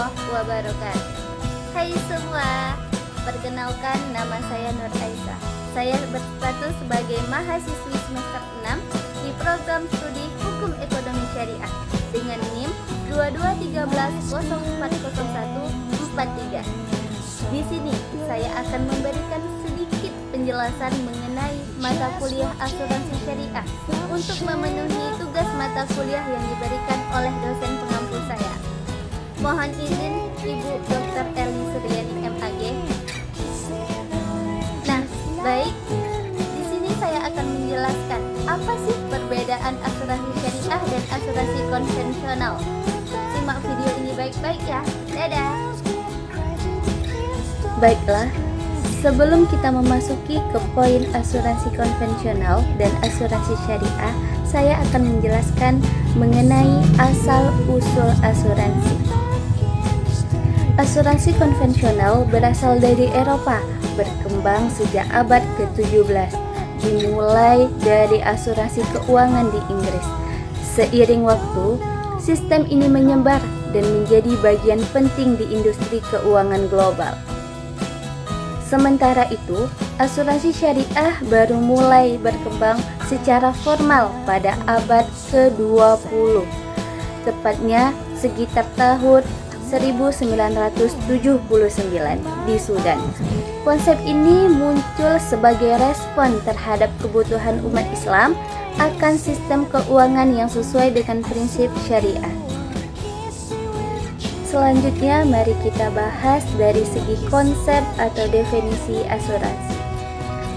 warahmatullahi wabarakatuh. Hai semua, perkenalkan nama saya Nur Aisyah. Saya berstatus sebagai mahasiswi semester 6 di program studi Hukum Ekonomi Syariah dengan NIM 2213040143. Di sini saya akan memberikan sedikit penjelasan mengenai mata kuliah asuransi syariah untuk memenuhi tugas mata kuliah yang diberikan oleh dosen pengampu saya. Mohon izin Ibu Dr. Eli Suryani MAG. Nah, baik. Di sini saya akan menjelaskan apa sih perbedaan asuransi syariah dan asuransi konvensional. Simak video ini baik-baik ya. Dadah. Baiklah, sebelum kita memasuki ke poin asuransi konvensional dan asuransi syariah, saya akan menjelaskan mengenai asal-usul asuransi. Asuransi konvensional berasal dari Eropa, berkembang sejak abad ke-17, dimulai dari asuransi keuangan di Inggris. Seiring waktu, sistem ini menyebar dan menjadi bagian penting di industri keuangan global. Sementara itu, asuransi syariah baru mulai berkembang secara formal pada abad ke-20, tepatnya sekitar tahun 1979 di Sudan. Konsep ini muncul sebagai respon terhadap kebutuhan umat Islam akan sistem keuangan yang sesuai dengan prinsip syariah. Selanjutnya, mari kita bahas dari segi konsep atau definisi asuransi.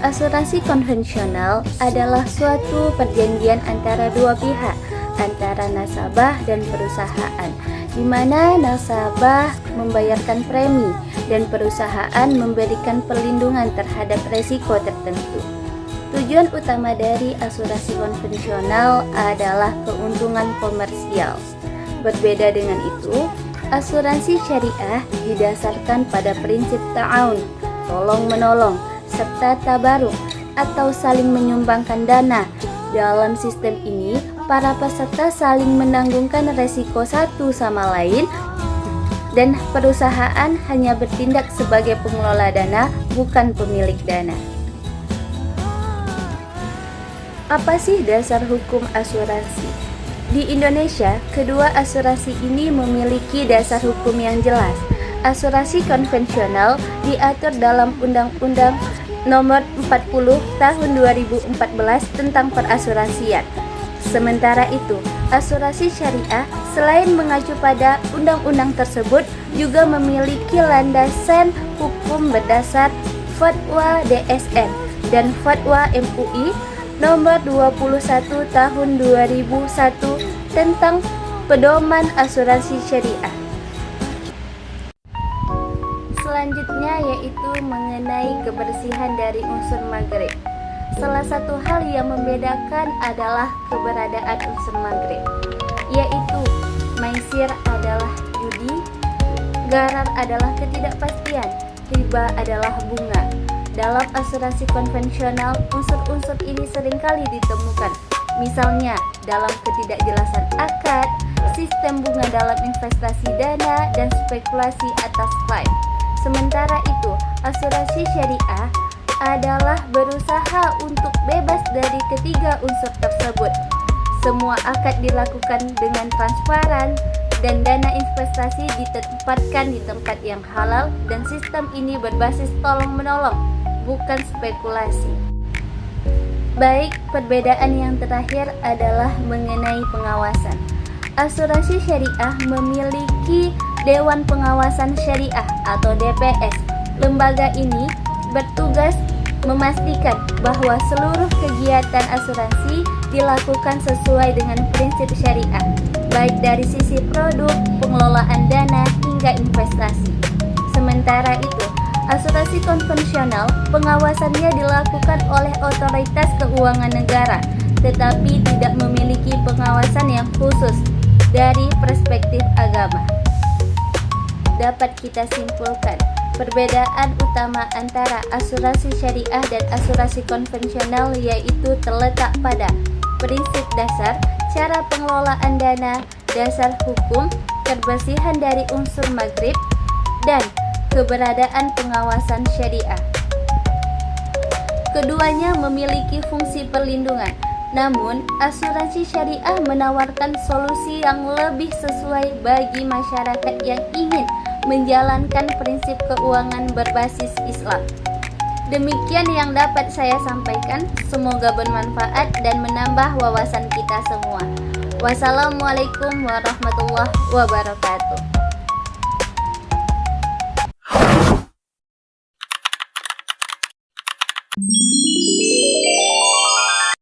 Asuransi konvensional adalah suatu perjanjian antara dua pihak, antara nasabah dan perusahaan, di mana nasabah membayarkan premi dan perusahaan memberikan perlindungan terhadap resiko tertentu. Tujuan utama dari asuransi konvensional adalah keuntungan komersial. Berbeda dengan itu, asuransi syariah didasarkan pada prinsip ta'awun, tolong-menolong, serta tabaruk atau saling menyumbangkan dana. Dalam sistem ini, para peserta saling menanggungkan resiko satu sama lain dan perusahaan hanya bertindak sebagai pengelola dana, bukan pemilik dana. Apa sih dasar hukum asuransi? Di Indonesia, kedua asuransi ini memiliki dasar hukum yang jelas. Asuransi konvensional diatur dalam Undang-Undang Nomor 40 Tahun 2014 tentang perasuransian. Sementara itu, asuransi syariah selain mengacu pada undang-undang tersebut juga memiliki landasan hukum berdasar Fatwa DSN dan Fatwa MUI Nomor 21 Tahun 2001 tentang pedoman asuransi syariah. Selanjutnya yaitu mengenai kebersihan dari unsur maghrib. Salah satu hal yang membedakan adalah keberadaan unsur maghrib, yaitu maisir adalah judi, gharar adalah ketidakpastian, riba adalah bunga. Dalam asuransi konvensional, unsur-unsur ini seringkali ditemukan. Misalnya, dalam ketidakjelasan akad, sistem bunga dalam investasi dana, dan spekulasi atas klaim. Sementara itu, asuransi syariah adalah berusaha untuk bebas dari ketiga unsur tersebut. Semua akad dilakukan dengan transparan dan dana investasi ditempatkan di tempat yang halal dan sistem ini berbasis tolong-menolong, bukan spekulasi. Baik, perbedaan yang terakhir adalah mengenai pengawasan. Asuransi syariah memiliki Dewan Pengawasan Syariah atau DPS. Lembaga ini bertugas memastikan bahwa seluruh kegiatan asuransi dilakukan sesuai dengan prinsip syariah, baik dari sisi produk, pengelolaan dana, hingga investasi. Sementara itu, asuransi konvensional pengawasannya dilakukan oleh otoritas keuangan negara, tetapi tidak memiliki pengawasan yang khusus dari perspektif agama. Dapat kita simpulkan, perbedaan utama antara asuransi syariah dan asuransi konvensional yaitu terletak pada prinsip dasar, cara pengelolaan dana, dasar hukum, kebersihan dari unsur maghrib, dan keberadaan pengawasan syariah. Keduanya memiliki fungsi perlindungan, namun asuransi syariah menawarkan solusi yang lebih sesuai bagi masyarakat yang ingin menjalankan prinsip keuangan berbasis Islam. Demikian yang dapat saya sampaikan, semoga bermanfaat dan menambah wawasan kita semua. Wassalamualaikum warahmatullahi wabarakatuh.